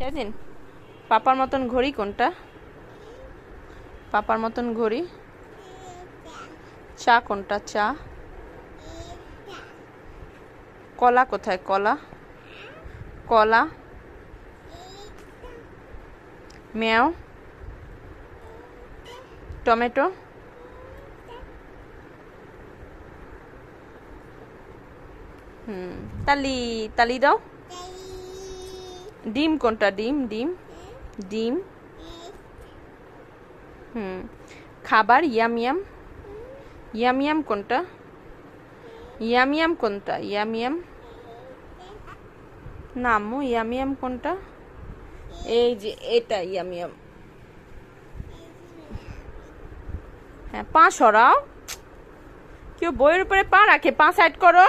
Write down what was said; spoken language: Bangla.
সেদিন পাপার মতন ঘড়ি কোনটা? পাপার মতন ঘড়ি চা কোনটা? চা। কলা কোথায়? কলা। কলা। মেয়াও। টমেটো। তালি তালি দাও। ডিম কোনটা? ডিম। ডিম। ডিম। খাবার ইয়াম ইয়াম। ইয়াম ইয়াম কোনটা? ইয়াম ইয়াম কোনটা? ইয়াম ইয়াম না আম্মু, ইয়াম ইয়াম কোনটা? এই যে এটা ইয়াম ইয়াম। হ্যাঁ, পা সরাও। কেউ বইয়ের উপরে পা রাখে, পা সাইড করো।